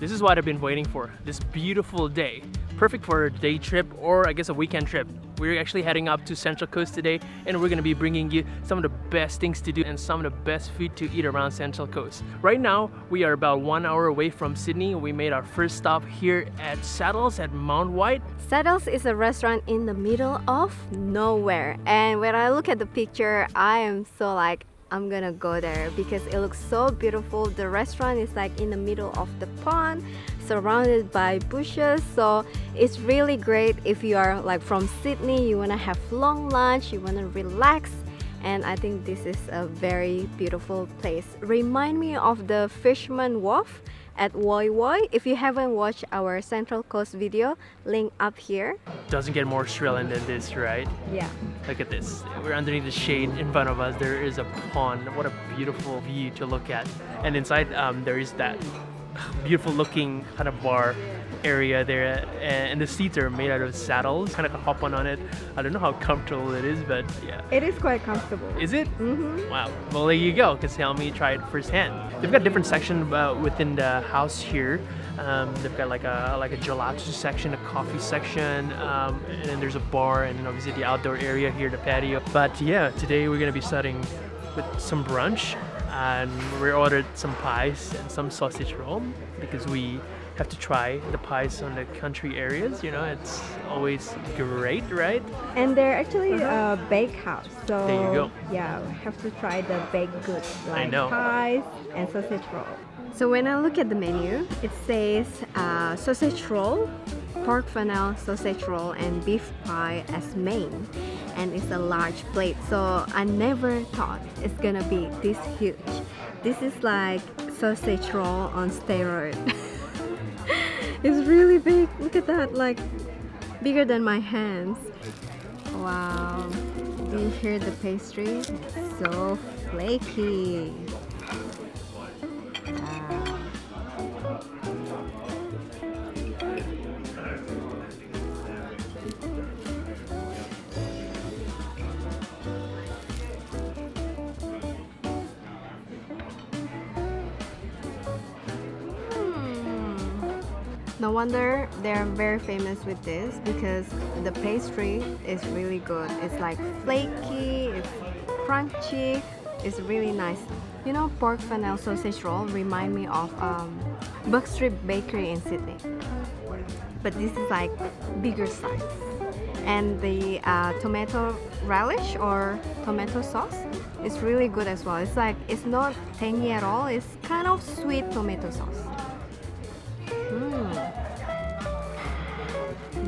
This is what I've been waiting for. This beautiful day. Perfect for a day trip or I guess a weekend trip. We're actually heading up to Central Coast today and we're gonna be bringing you some of the best things to do and some of the best food to eat around Central Coast. Right now, we are about 1 hour away from Sydney. We made our first stop here at Saddles at Mount White. Saddles is a restaurant in the middle of nowhere. And when I look at the picture, I am so like, I'm gonna go there because it looks so beautiful. The restaurant is like in the middle of the pond, surrounded by bushes, so it's really great if you are like from Sydney, you want to have long lunch, you want to relax, and I think this is a very beautiful place. Remind me of the Fisherman Wharf at Woi Woi. If you haven't watched our Central Coast video, link up here. Doesn't get more Australian than this, right? Yeah. Look at this. We're underneath the shade. In front of us there is a pond. What a beautiful view to look at. And inside there is that beautiful looking kind of bar area there, and the seats are made out of saddles. Kind of hop on it. I don't know how comfortable it is, but yeah. It is quite comfortable. Is it? Mm-hmm. Wow. Well, there you go, because Helmi tried firsthand. They've got different sections within the house here. They've got like a gelato section, a coffee section, and then there's a bar, and then obviously the outdoor area here, the patio. But yeah, today we're gonna be starting with some brunch, and we ordered some pies and some sausage roll because we have to try the pies on the country areas. You know, it's always great, right? And they're actually a bakehouse, so there you go. Yeah, we have to try the baked goods like know. pies and sausage roll. So when I look at the menu, it says sausage roll, pork fennel sausage roll, and beef pie as main, and it's a large plate. So I never thought it's gonna be this huge. This is like sausage roll on steroid. It's really big. Look at that, like bigger than my hands. Wow. Do you hear the pastry? It's so flaky. No wonder they're very famous with this because the pastry is really good. It's like flaky, it's crunchy, it's really nice. You know, pork fennel sausage roll remind me of Buck Street Bakery in Sydney. But this is like bigger size. And the tomato relish or tomato sauce is really good as well. It's like, it's not tangy at all. It's kind of sweet tomato sauce.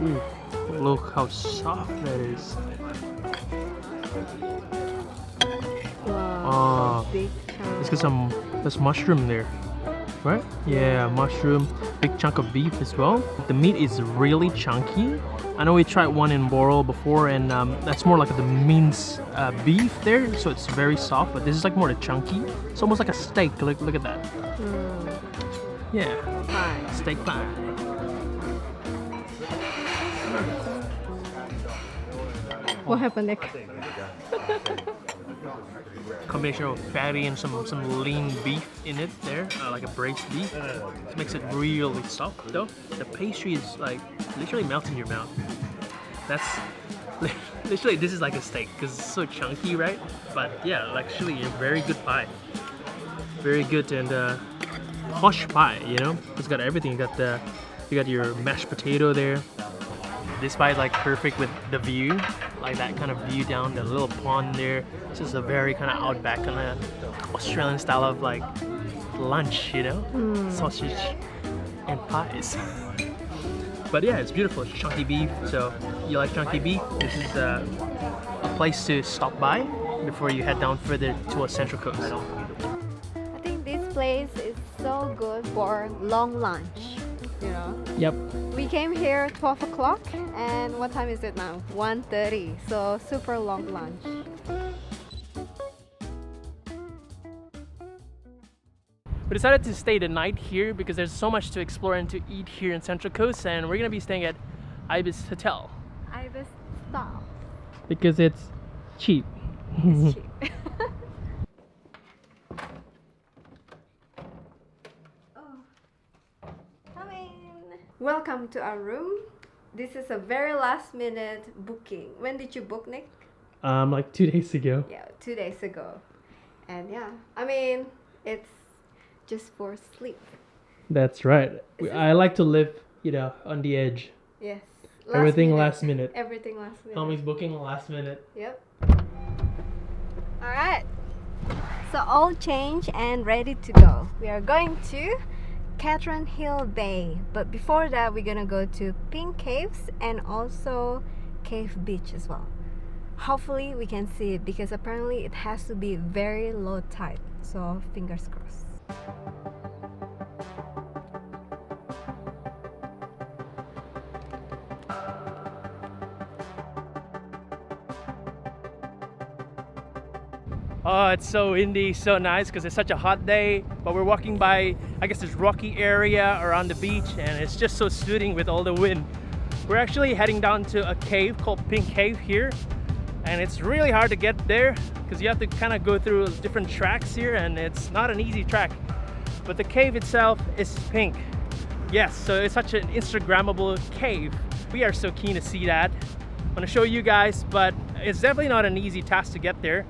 Ooh, look how soft that is. Wow, big chunk. Let's get there's mushroom there, right? Yeah, mushroom, big chunk of beef as well. The meat is really chunky. I know we tried one in Boral before, and that's more like the minced beef there, so it's very soft, but this is like more the chunky. It's almost like a steak. Look at that. Yeah, Pie. steak pie. What happened next? Combination of fatty and some lean beef in it there, like a braised beef. This makes it really soft though. The pastry is like literally melts in your mouth. That's literally, this is like a steak because it's so chunky, right? But yeah, actually a very good pie. Very good and posh pie, you know? It's got everything. You got your mashed potato there. This pie is like perfect with the view, like that kind of view down the little pond there. This is a very kind of outback, kind of Australian style of like lunch, you know, sausage and pies. But yeah, it's beautiful. It's chunky beef. So you like chunky beef? This is a place to stop by before you head down further towards Central Coast. I think this place is so good for long lunch, you know? Yep. We came here at 12 o'clock and what time is it now? 1:30, so super long lunch. We decided to stay the night here because there's so much to explore and to eat here in Central Coast, and we're gonna be staying at Ibis Hotel. Ibis stop. Because it's cheap. It's cheap. Welcome to our room. This is a very last minute booking. When did you book, Nick? Like 2 days ago. Yeah, 2 days ago. And yeah, I mean, it's just for sleep. That's right. I like to live, on the edge. Yes. Everything last minute. Everything last minute. Helmi's booking last minute. Yep. Alright. So all changed and ready to go. We are going to Catherine Hill Bay. But before that, we're gonna go to Pink Caves and also Cave Beach as well. Hopefully we can see it because apparently it has to be very low tide. So fingers crossed. Oh, it's so windy, so nice because it's such a hot day. But we're walking by, I guess, this rocky area around the beach, and it's just so soothing with all the wind. We're actually heading down to a cave called Pink Cave here, and it's really hard to get there because you have to kind of go through different tracks here, and it's not an easy track. But the cave itself is pink. Yes, so it's such an Instagrammable cave. We are so keen to see that. I'm gonna show you guys, but it's definitely not an easy task to get there.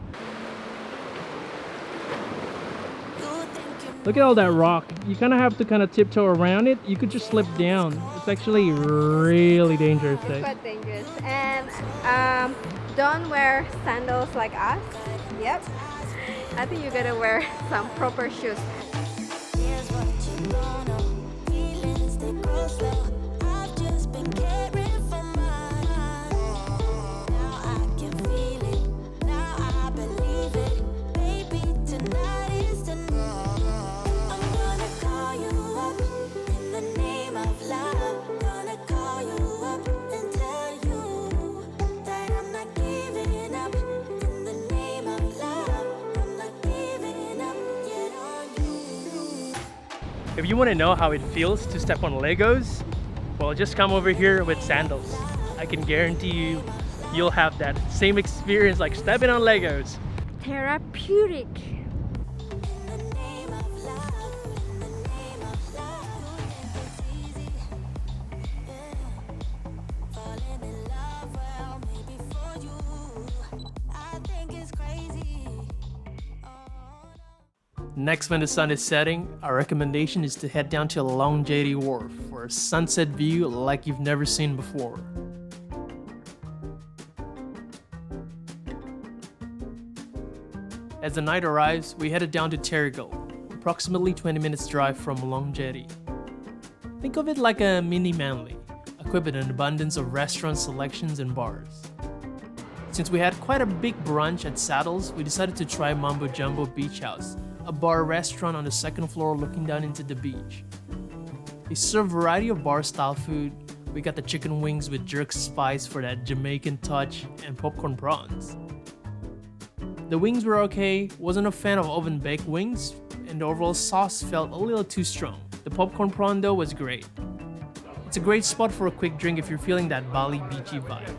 Look at all that rock. You kind of have to tiptoe around it. You could just slip down. It's actually really dangerous. It's quite dangerous. And don't wear sandals like us. Yep. I think you gotta wear some proper shoes. If you want to know how it feels to step on Legos, well, just come over here with sandals. I can guarantee you, you'll have that same experience like stepping on Legos. Therapeutic. Next, when the sun is setting, our recommendation is to head down to a long Jetty Wharf for a sunset view like you've never seen before. As the night arrives, we headed down to Terrigal, approximately 20 minutes drive from Long Jetty. Think of it like a mini Manly, equipped with an abundance of restaurant selections and bars. Since we had quite a big brunch at Saddles, we decided to try Mambo Jumbo Beach House, a bar restaurant on the second floor looking down into the beach. They serve a variety of bar-style food. We got the chicken wings with jerk spice for that Jamaican touch and popcorn prawns. The wings were okay, wasn't a fan of oven-baked wings, and the overall sauce felt a little too strong. The popcorn prawn though was great. It's a great spot for a quick drink if you're feeling that Bali beachy vibe.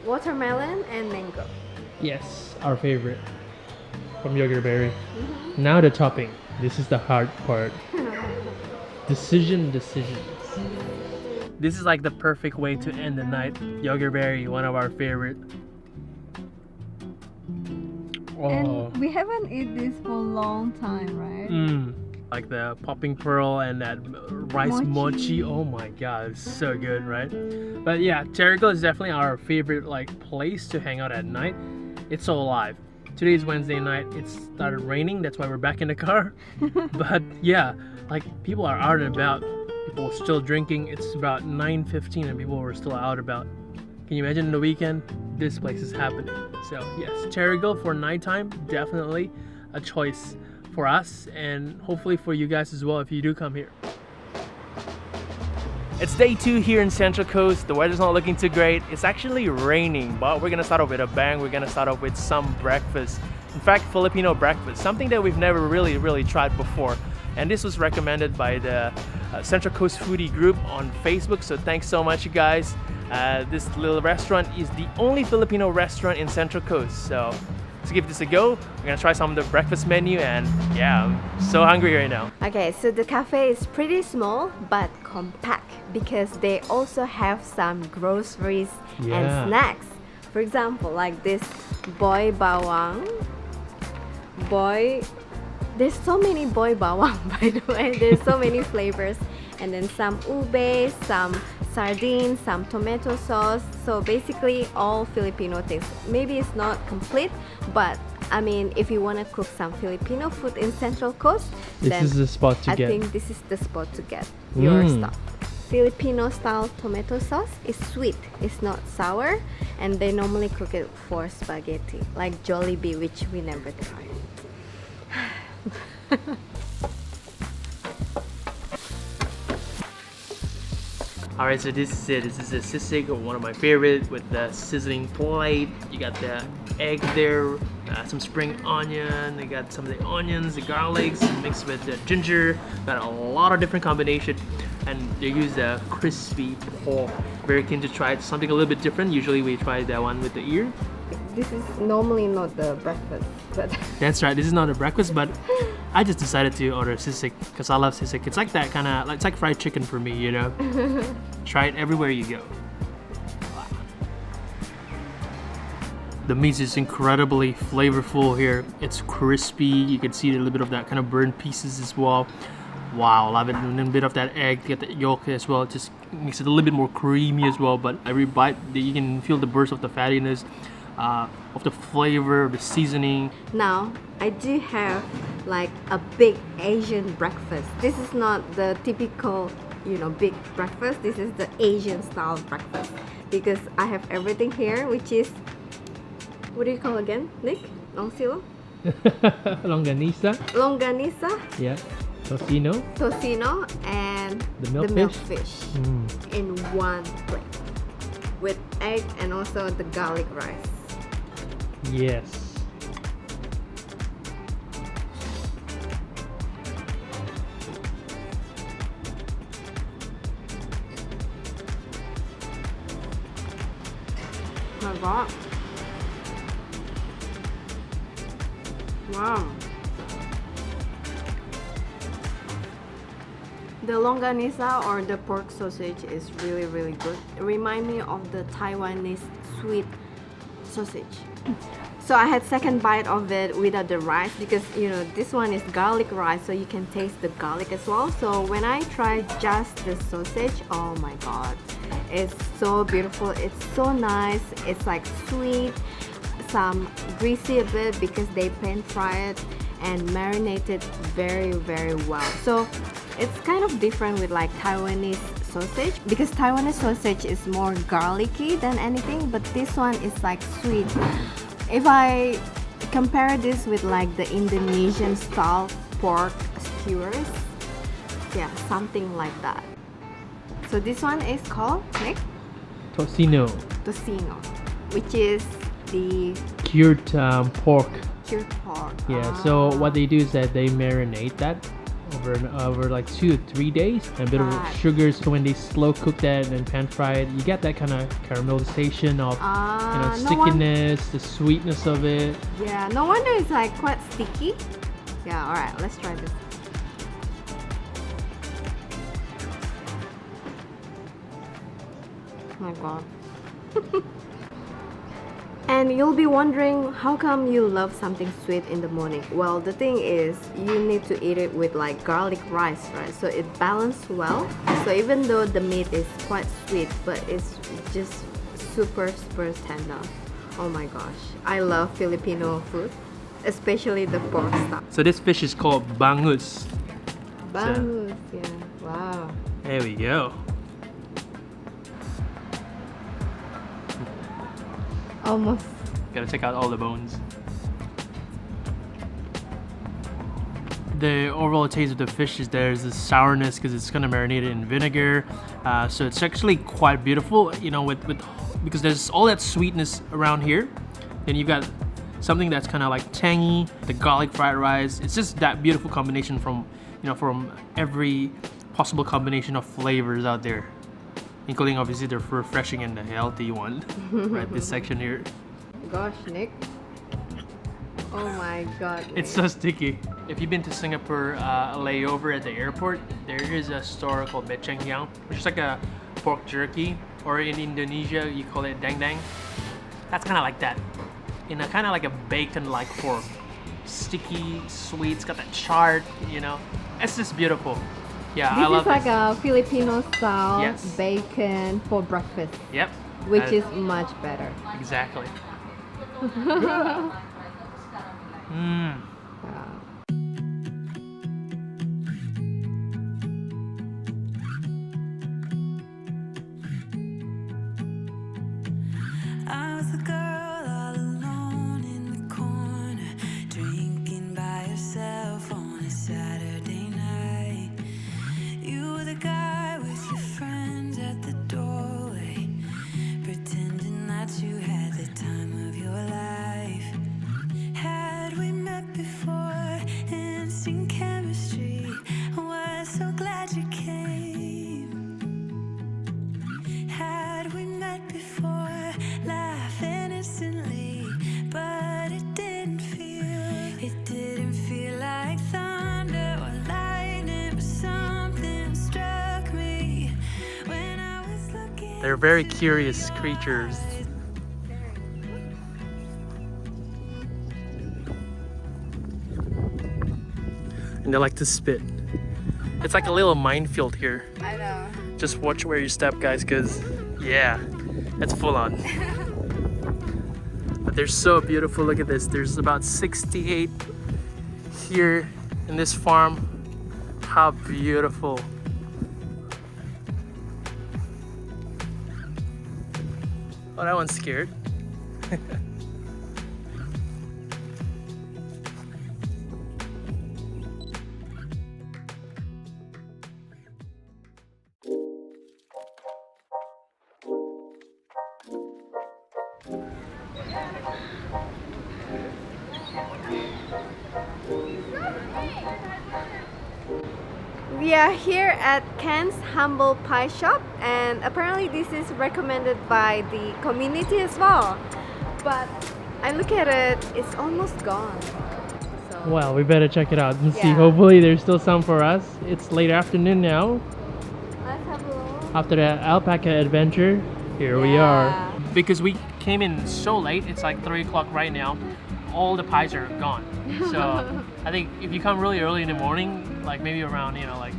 Watermelon and mango. Yes, our favorite. From yogurt berry. Now the topping. This is the hard part. Decisions. This is like the perfect way to end the night. Yogurt berry, one of our favorite. Oh. And we haven't eaten this for a long time, right? Like the popping pearl and that rice mochi. Oh my god, it's so good, right? But yeah, Terrigal is definitely our favorite place to hang out at night. It's so alive. Today is Wednesday night. It started raining, that's why we're back in the car. But yeah, people are out and about. People are still drinking. It's about 9:15 and people were still out about. Can you imagine the weekend? This place is happening. So yes, Terrigal for nighttime, definitely a choice for us and hopefully for you guys as well if you do come here. It's day 2 here in Central Coast. The weather's not looking too great. It's actually raining, but we're gonna start off with a bang. We're gonna start off with some breakfast. In fact, Filipino breakfast, something that we've never really tried before. And this was recommended by the Central Coast Foodie group on Facebook. So thanks so much, you guys. This little restaurant is the only Filipino restaurant in Central Coast. So Let's give this a go. We're gonna try some of the breakfast menu, and yeah, I'm so hungry right now. Okay, so the cafe is pretty small but compact because they also have some groceries and snacks. For example, like this boy bawang. There's so many boy bawang, by the way. There's so many flavors. And then some ube, some sardines, some tomato sauce. So basically all Filipino things. Maybe it's not complete, but I mean, if you want to cook some Filipino food in Central Coast, this is the spot to get. I think this is the spot to get your stuff. Filipino style tomato sauce is sweet, it's not sour, and they normally cook it for spaghetti, like Jollibee, which we never tried. Alright, so this is it. This is the sisig, one of my favorite, with the sizzling plate. You got the egg there, some spring onion. You got some of the onions, the garlics mixed with the ginger. Got a lot of different combinations, and they use the crispy pork. Very keen to try something a little bit different. Usually we try that one with the ear. This is normally not the breakfast, but that's right. This is not a breakfast, but I just decided to order sisig because I love sisig. It's like that kind of, it's like fried chicken for me, you know. Try it everywhere you go. Wow. The meat is incredibly flavorful here. It's crispy. You can see a little bit of that kind of burnt pieces as well. Wow, love it. And then a bit of that egg, get the yolk as well. It just makes it a little bit more creamy as well. But every bite, you can feel the burst of the fattiness. Of the flavor, the seasoning. Now, I do have like a big Asian breakfast. This is not the typical, big breakfast. This is the Asian style breakfast because I have everything here, which is, what do you call again, Nick? Long silo? Longanisa. Longanisa. Yeah. Tocino. Tocino and the milkfish in one plate with egg and also the garlic rice. Yes. My God. Wow. The longanisa or the pork sausage is really, really good. It reminds me of the Taiwanese sweet sausage. So I had second bite of it without the rice because this one is garlic rice, so you can taste the garlic as well. So when I tried just the sausage, oh my God, it's so beautiful. It's so nice. It's like sweet, some greasy a bit because they pan fry it and marinate it very, very well. So it's kind of different with like Taiwanese sausage because Taiwanese sausage is more garlicky than anything, but this one is like sweet. If I compare this with like the Indonesian style pork skewers, yeah, something like that. So this one is called, Nick? Tocino. Tocino, which is the cured pork. Cured pork. Yeah. So what they do is that they marinate that over like 2 to 3 days, and a bit of sugar. So when they slow cook that and then pan fry it, you get that kind of caramelization of stickiness, the sweetness of it. Yeah, no wonder it's like quite sticky. Yeah, all right, let's try this. Oh my God. And you'll be wondering, how come you love something sweet in the morning? Well, the thing is, you need to eat it with like garlic rice, right? So it balances well. So even though the meat is quite sweet, but it's just super, super tender. Oh my gosh, I love Filipino food, especially the pork stuff. So this fish is called bangus. Bangus, yeah, wow. There we go. Almost. Gotta check out all the bones. The overall taste of the fish is there's this sourness because it's kind of marinated in vinegar. So it's actually quite beautiful, because there's all that sweetness around here. Then you've got something that's kind of like tangy, the garlic fried rice. It's just that beautiful combination from every possible combination of flavors out there, including obviously the refreshing and the healthy one. Right, this section here. Gosh, Nick. Oh my god. It's so sticky. If you've been to Singapore, a layover at the airport, there is a store called Becheng Yang, which is like a pork jerky, or in Indonesia you call it dang dang. That's kind of like that, in a kind of like a bacon-like form. Sticky, sweet, it's got that chart, you know. It's just beautiful. Yeah, I love this. this. Is like a Filipino style Yes. bacon for breakfast. Yep. Which is much better. Exactly. Yeah. I was the girl all alone in the corner, drinking by yourself on a Saturday night. You were the guy with your friends at the doorway, pretending that you had the time of your life. Had we met before, instant chemistry, I was so glad you came. Had we met before, laughing instantly, but it didn't feel like thunder or lightning, but something struck me when I was looking. They're very curious creatures. And they like to spit. It's like a little minefield here. I know. Just watch where you step, guys, because yeah, it's full on. But they're so beautiful. Look at this. There's about 68 here in this farm. How beautiful. Oh, that one's scared. We are here at Ken's Humble Pie Shop, and apparently this is recommended by the community as well. But I look at it, it's almost gone. So Well, we better check it out and see. Yeah. Hopefully there's still some for us. It's late afternoon now. let's have a look. After the alpaca adventure, here we are. Yeah. Because we came in so late, it's like 3 o'clock right now, all the pies are gone. So I think if you come really early in the morning, like maybe around, you know, like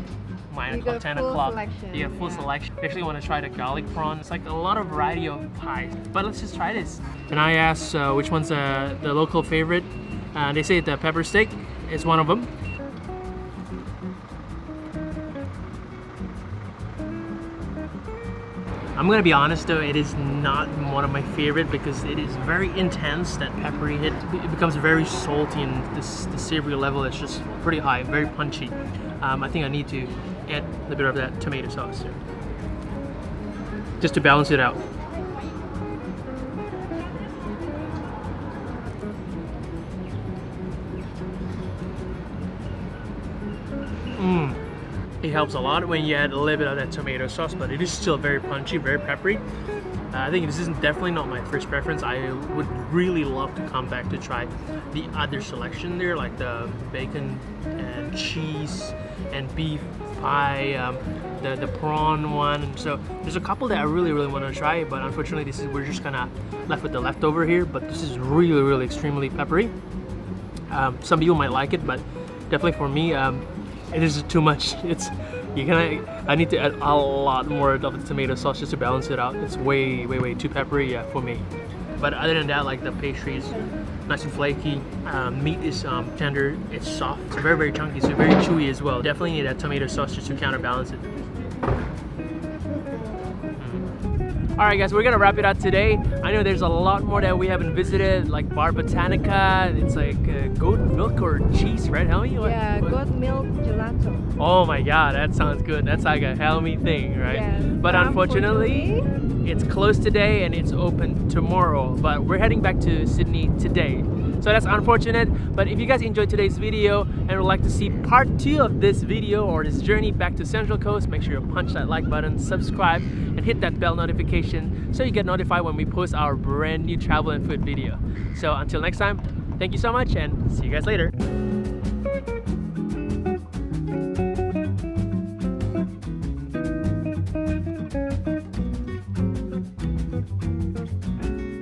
9 You o'clock, got 10 full o'clock, selection, you get full yeah. selection. I actually want to try the garlic prawn. It's like a lot of variety of pies. But let's just try this. And I asked which one's the local favorite. They say the pepper steak is one of them. I'm gonna be honest though, it is not one of my favorite because it is very intense, that peppery hit. It becomes very salty, and the savory level is just pretty high, very punchy. I think I need to add a bit of that tomato sauce here, just to balance it out. It helps a lot when you add a little bit of that tomato sauce, but it is still very punchy, very peppery. I think this is definitely not my first preference. I would really love to come back to try the other selection there, like the bacon and cheese and beef pie, the prawn one. So there's a couple that I really want to try, but unfortunately we're just kind of left with the leftover here. But this is really extremely peppery. Some people might like it, but definitely for me, it is too much. I need to add a lot more of the tomato sauce just to balance it out. It's way too peppery, yeah, for me. But other than that, like the pastry is nice and flaky. Meat is tender. It's soft. It's very chunky, so very chewy as well. Definitely need that tomato sauce just to counterbalance it. Alright guys, we're gonna wrap it up today. I know there's a lot more that we haven't visited, like Bar Botanica. It's like goat milk or cheese, right, Helmi? Yeah, goat milk gelato. Oh my god, that sounds good. That's like a Helmi thing, right? Yes. But unfortunately, it's closed today and it's open tomorrow. But we're heading back to Sydney today. So that's unfortunate, but if you guys enjoyed today's video and would like to see part 2 of this video or this journey back to Central Coast, make sure you punch that like button, subscribe, and hit that bell notification so you get notified when we post our brand new travel and food video. So until next time, Thank you so much and see you guys later.